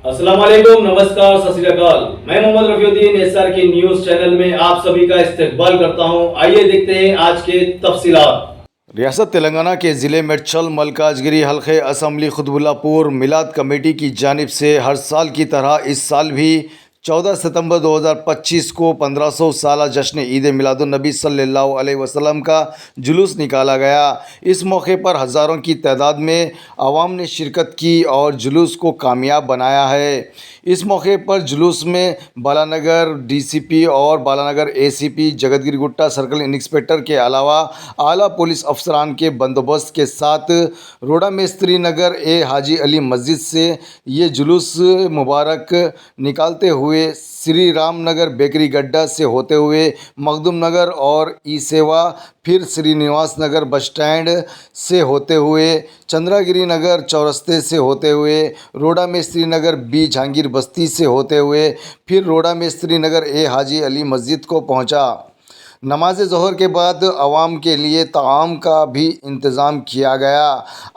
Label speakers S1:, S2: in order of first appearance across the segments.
S1: अस्सलाम वालेकुम, नमस्कार, सत श्री अकाल। मैं Mohammad Rafiuddin SRK news channel में आप सभी का इस्तकबाल करता हूं। आइए देखते हैं आज के तफसीलात।
S2: रियासत तेलंगाना के ज़िले मेडचल मलकाजगिरी हल्के असम्बली खुतबुल्लापुर मिलाद कमेटी की जानिब से हर साल की तरह इस साल भी 14 सितंबर 2025 को 1500 साला जश्न ईद मिलादुन्नबी सल्लल्लाहु अलैहि वसल्लम का जुलूस निकाला गया। इस मौके पर हज़ारों की तादाद में आवाम ने शिरकत की और जुलूस को कामयाब बनाया है। इस मौके पर जुलूस में बालानगर DCP और Balanagar ACP Jagathgiri Gutta circle inspector के अलावा आला पुलिस अफसरान के बंदोबस्त के साथ रोड़ा मेस्त्री नगर हाजी अली मस्जिद से ये जुलूस मुबारक निकालते हुए श्री राम नगर बेकरी गड्ढा से होते हुए मखदूम नगर और ई सेवा, फिर श्रीनिवास नगर बस स्टैंड से होते हुए चंद्रागिरी नगर चौरस्ते से होते हुए रोड़ा मेस्त्री नगर B जहांगीर बस्ती से होते हुए फिर रोड़ा मेस्त्री नगर हाजी अली मस्जिद को पहुंचा। नमाज ज़ोहर के बाद आवाम के लिए ताआम का भी इंतज़ाम किया गया।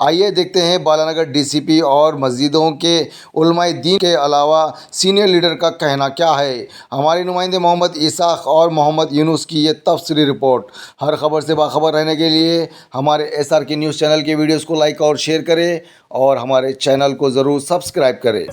S2: आइए देखते हैं बालानगर DCP और मस्जिदों के उलमाए दीन के अलावा सीनियर लीडर का कहना क्या है। हमारे नुमाइंदे मोहम्मद इसाक और मोहम्मद यूनुस की ये तफसीली रिपोर्ट। हर खबर से बाखबर रहने के लिए हमारे SRK न्यूज़ चैनल के वीडियोज़ को लाइक और शेयर करें और हमारे चैनल को ज़रूर सब्सक्राइब करें।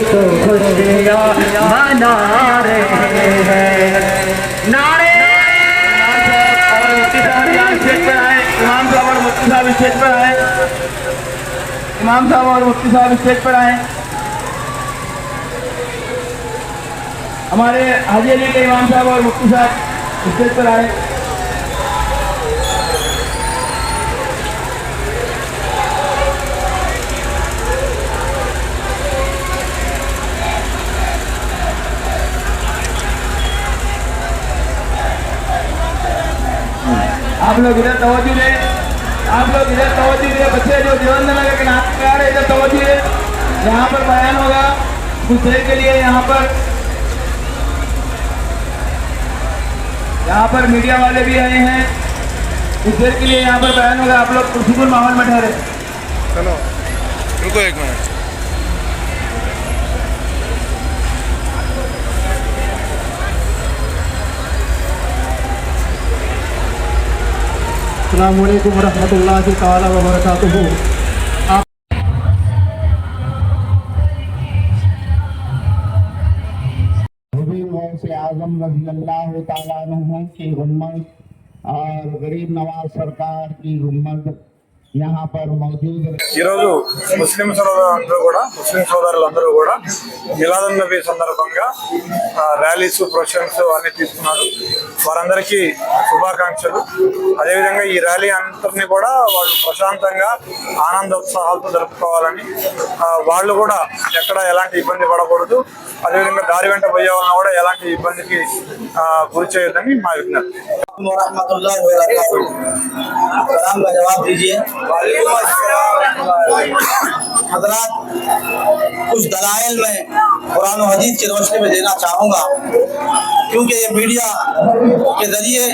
S3: तो खुशियाँ मना रहे हैं। नारे इमाम साहब और मुफ्ती साहब स्टेज पर आए। इमाम साहब और मुफ्ती साहब स्टेज पर आए। हमारे हाजी अली के इमाम साहब और मुफ्ती साहब स्टेज पर आए। आप लोग इधर तवज्जो दें, आप लोग इधर तवज्जो दें। बच्चे जो देवंदन नगर के नाम पे आ रहे इधर तवज्जो दें। यहाँ पर बयान होगा कुछ देर के लिए। यहाँ पर मीडिया वाले भी आए हैं। कुछ देर के लिए यहाँ पर बयान होगा। आप लोग खुशबुल माहौल में ठहरे।
S4: चलो रुको एक मिनट।
S5: अस्सलामु अलैकुम वरहमतुल्लाहि ताला व बरकातुहू। से आजम रज़ी अल्लाह ताला अन्हु की उम्मत और गरीब नवाज सरकार की उम्मत यहाँ पर मौजूद है।
S4: ఈరోజు ముస్లిం సోదరులందరూ కూడా మిలాదున్ నబీ సందర్భంగా ర్యాలీస్ ప్రొసెషన్స్ అన్ని తీసుకున్నారు. వారందరికీ శుభాకాంక్షలు. అదేవిధంగా ఈ ర్యాలీ అంతటినీ కూడా వాళ్ళు ప్రశాంతంగా ఆనందోత్సాహాలతో జరుపుకోవాలని, వాళ్ళు కూడా ఎక్కడ ఎలాంటి ఇబ్బంది పడకూడదు, అదేవిధంగా దారి వెంట పోయే వాళ్ళని కూడా ఎలాంటి ఇబ్బందికి గురి చేయొద్దని మా విజ్ఞప్తి.
S6: सलाम का जवाब दीजिए। हजरात, कुछ दलाइल मैं कुरान और हदीस की रोशनी में देना चाहूँगा, क्योंकि ये मीडिया के जरिए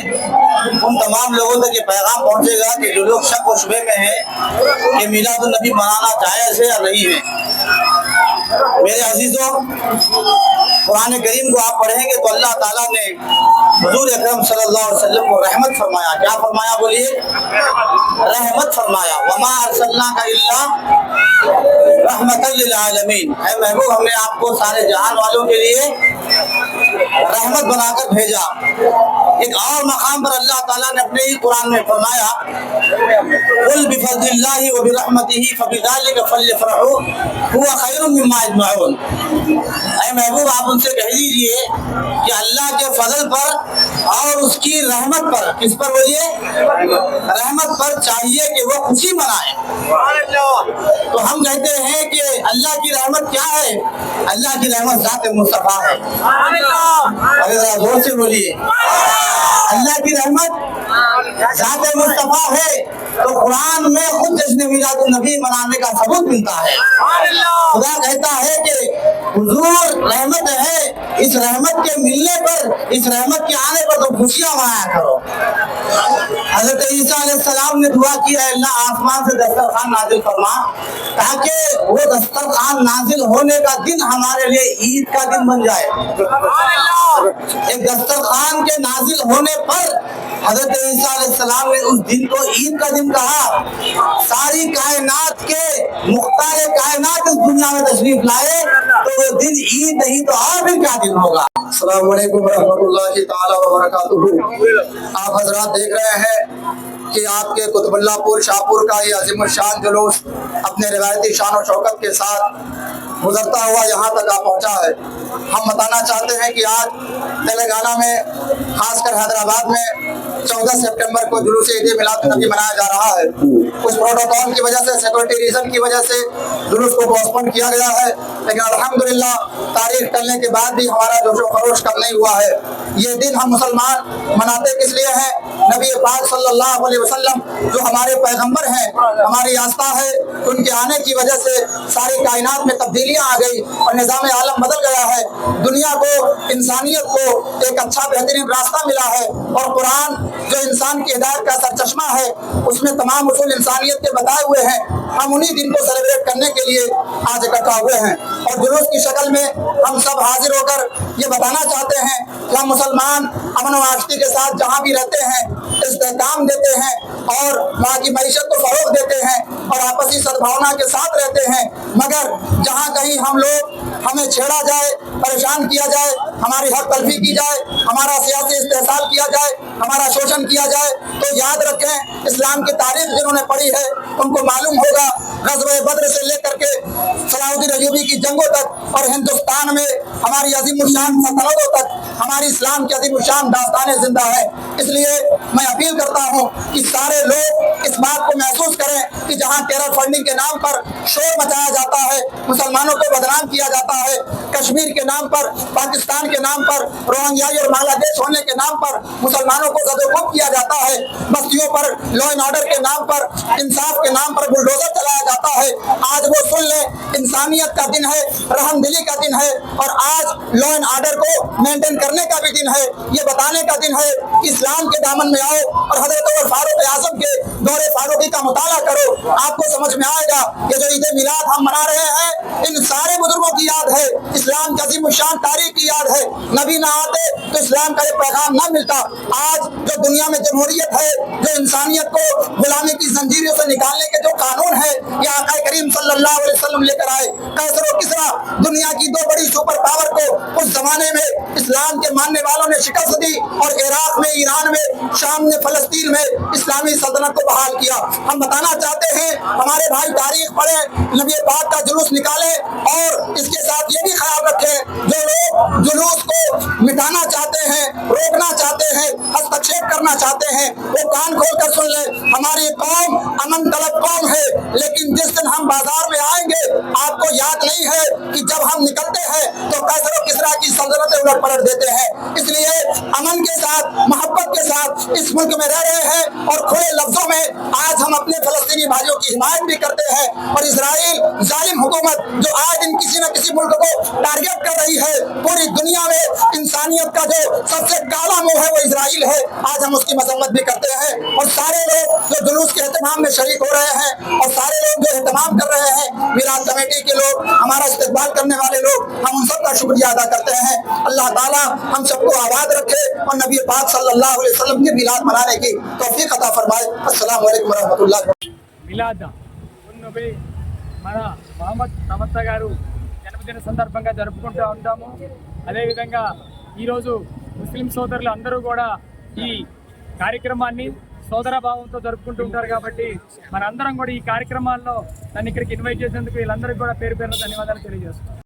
S6: उन तमाम लोगों तक ये पैगाम पहुँचेगा कि जो लोग शक व शुबे में हैं कि मिलादुन्नबी मनाना जायज़ है या नहीं है। मेरे अजीजों, कुरान करीम को आप पढ़ेंगे तो अल्लाह ताला ने हुजूर अकरम सल्लल्लाहु अलैहि वसल्लम को रहमत फरमाया। क्या फरमाया बोलिए? रहमत फरमाया। वमा अरसलनाका इल्ला रहमतल लिल आलमीन। है महबूब, हमने आपको सारे जहान वालों के लिए रहमत बनाकर भेजा। एक और मकाम पर अल्लाह ताला ने अपने ही कुरान में फरमाया, कुल बिफज़लिल्लाहि व बिरहमतिही फबिज़ालिका फल्यफ़रहू हुवा खैरुम मिम्मा यजमऊन। ऐ महबूब, आप उनसे कह दीजिए कि अल्लाह के फजल पर और उसकी रहमत पर, किस पर बोलिए, रहमत पर चाहिए कि वो खुशी मनाए। तो हम कहते हैं कि अल्लाह की रहमत क्या है? अल्लाह की रहमत ज़ात मुस्तफा है। अरे जरा जोर से बोलिए, अल्लाह की रहमत ज़ात मुस्तफा है। तो कुरान में खुद जश्न मिलादुन नबी मनाने का सबूत मिलता है। खुदा कहता है कि हुजूर रहमत है, इस रहमत के मिलने पर, इस रहमत के आने पर तो खुशियां मनाया करो। हजरत ईसा अलैहिस्सलाम ने दुआ किया, अल्लाह आसमान से दस्तरखान नाजिल फरमा, ताकि वो दस्तरखान नाजिल होने का दिन हमारे लिए ईद का दिन बन जाए। एक दस्तरखान के नाजिल होने पर हजरत ईसा अलैहिस्सलाम ने उस दिन को ईद का दिन कहा। सारी कायनात के मुख्तार कायनात इस दुनिया में तशरीफ लाए तो वो दिन ईद नहीं तो और भी क्या दिन होगा। अस्सलामु अलैकुम रहमतुल्लाहि ताला व बरकातुहू। आप हजरात देख रहे हैं कि आपके कुतुबुल्लाहपुर शाहपुर का ये अजीम शान जुलूस अपने रिवायती शान और शौकत के साथ गुजरता हुआ यहाँ तक आ पहुँचा है। हम बताना चाहते हैं कि आज तेलंगाना में, खासकर हैदराबाद में 14 सितंबर को जुलूस ईद मिलाद नबी मनाया जा रहा है। कुछ प्रोटोकॉल की वजह से, सिक्योरिटी रीजन की वजह से जुलूस को पोस्टपोन किया गया है, लेकिन अल्हम्दुलिल्लाह तारीख टलने के बाद भी हमारा जोशो खरोश कम नहीं हुआ है। ये दिन हम मुसलमान मनाते किस लिए हैं? नबी पाक सल्लल्लाहु अलैहि वसल्लम जो हमारे पैगंबर हैं, हमारी आस्था है, उनके आने की वजह से सारी कायनात में तब्दीलियां आ गई और निज़ाम आलम बदल गया है। दुनिया को, इंसानियत को एक अच्छा बेहतरीन रास्ता मिला है और कुरान जो इंसान की हिदायत का सरचश्मा है, उसमें तमाम उसूल इंसानियत के बताए हुए हैं। हम उन्हीं दिन को सेलिब्रेट करने के लिए आज इकट्ठा हुए हैं और जुलूस की शक्ल में हम सब हाजिर होकर ये बताना चाहते हैं कि हम मुसलमान अमन व आशिकी के साथ जहाँ भी रहते हैं, इस्तेहकाम देते हैं और वहाँ की मईशत को फरोग देते हैं और आपसी सद्भावना के साथ रहते हैं। मगर जहाँ कहीं हम लोग, हमें छेड़ा जाए, परेशान किया जाए, हमारी हक तलफी की जाए, हमारा सियासी इस्तेहसाल किया जाए, हमारा शोषण किया जाए, तो याद रखें, इस्लाम की तारीख जिन्होंने पढ़ी है उनको मालूम होगा, ग़ज़वे बद्र से लेकर के सलाहुद्दीन अय्यूबी की जंगों तक और हिंदुस्तान में हमारी अज़ीमुश्शान सल्तनतों तक हमारी इस्लाम की अज़ीमुश्शान दास्तानें जिंदा है। इसलिए मैं अपील करता हूँ कि सारे लोग इस बात को महसूस करें कि जहाँ टेरर फंडिंग के नाम पर शोर मचाया जाता है, मुसलमानों को बदनाम किया जाता है, कश्मीर के नाम पर, पाकिस्तान के नाम पर, रोहिंग्याई और बांग्लादेश होने के नाम पर मुसलमानों को ज़दोख़ूब किया जाता है, बस्तियों पर लॉ एंड ऑर्डर के नाम पर, इंसाफ के नाम पर बुलडोजर चलाया जाता है। आज वो सुन ले, इंसानियत का दिन है, रहमदिली का दिन है और आज लॉ एंड ऑर्डर को मेंटेन करने का भी दिन है। ये बताने का दिन है कि इस्लाम के दामन में आओ और हज़रत उमर फारूक आज़म के दौरे फारूकी का मुताला करो, आपको समझ में आएगा। ये जो ईद मिलाद हम मना रहे हैं, इन सारे बुजुर्गों की याद है, इस्लाम की अज़ीमुश्शान तारीख की याद है। नबी ना आते तो इस्लाम का ये पैगाम ना मिलता। आज जो दुनिया में जमहूरियत है, जो इंसानियत को गुलामी की जंजीरों से निकालने के जो कानून है, ये आका करीम सल्लल्लाहु अलैहि वसल्लम लेकर आए। कैसर और किसरा दुनिया की दो बड़ी सुपर पावर को उस जमाने में इस्लाम के मानने वालों ने शिकस्त दी और इराक में, ईरान में, शाम में, फलस्तीन में इस्लामी सल्तनत को बहाल किया। हम बताना चाहते हैं, हमारे भाई तारीख पढ़े, नबी पाक का जुलूस निकाले और इसके साथ ये भी ख्याल रखें, जो लोग जुलूस को मिटाना चाहते हैं, रोकना चाहते हैं, हस्तक्षेप करना चाहते हैं, वो कान खोल कर सुन ले। हमारी कौम अमन तलब कौम है, लेकिन जिस दिन हम बाजार में आएंगे, आपको याद नहीं है कि जब हम निकलते हैं तो कैसर और किसरा की सल्तनतें उलट पलट देते हैं। इसलिए अमन के साथ, मोहब्बत के साथ इस मुल्क में रह रहे हैं और खुले लफ्जों में आज हम अपने फलस्तीनी भाइयों की हिमायत भी करते हैं। और इजराइल जालिम हुकूमत जो आए दिन किसी न किसी मुल्क को टारगेट कर रही है, पूरी दुनिया में इंसानियत का जो सबसे काला मुंह है वो इजराइल है, आज हम उसकी मजम्मत भी करते हैं। और सारे लोग जो जुलूस के एहतमाम में शरीक हो रहे हैं और सारे लोग जो एहतमाम कर रहे हैं, मिलाद कमेटी के लोग, हमारा इस्तेकबाल करने वाले लोग, हम उन सबका शुक्रिया अदा करते हैं। अल्लाह ताला हम सबको आबाद रखे और नबी पाक सल्लल्लाहु अलैहि वसल्लम के मिलाद मनाने की तौफीक अता फरमाए। अस्सलामु अलैकुम वरहमतुल्लाह।
S7: మిలాద్ ఉన్నవి మన మహమ్మద్ తమత్తా గారు జన్మదిన సందర్భంగా జరుపుకుంటూ ఉంటాము. అదేవిధంగా ఈరోజు ముస్లిం సోదరులు అందరూ కూడా ఈ కార్యక్రమాన్ని సోదరభావంతో జరుపుకుంటూ ఉంటారు కాబట్టి మనందరం కూడా ఈ కార్యక్రమాల్లో నన్ను ఇక్కడికి ఇన్వైట్ చేసేందుకు వీళ్ళందరికీ కూడా పేరు పేరున ధన్యవాదాలు తెలియజేస్తున్నాం.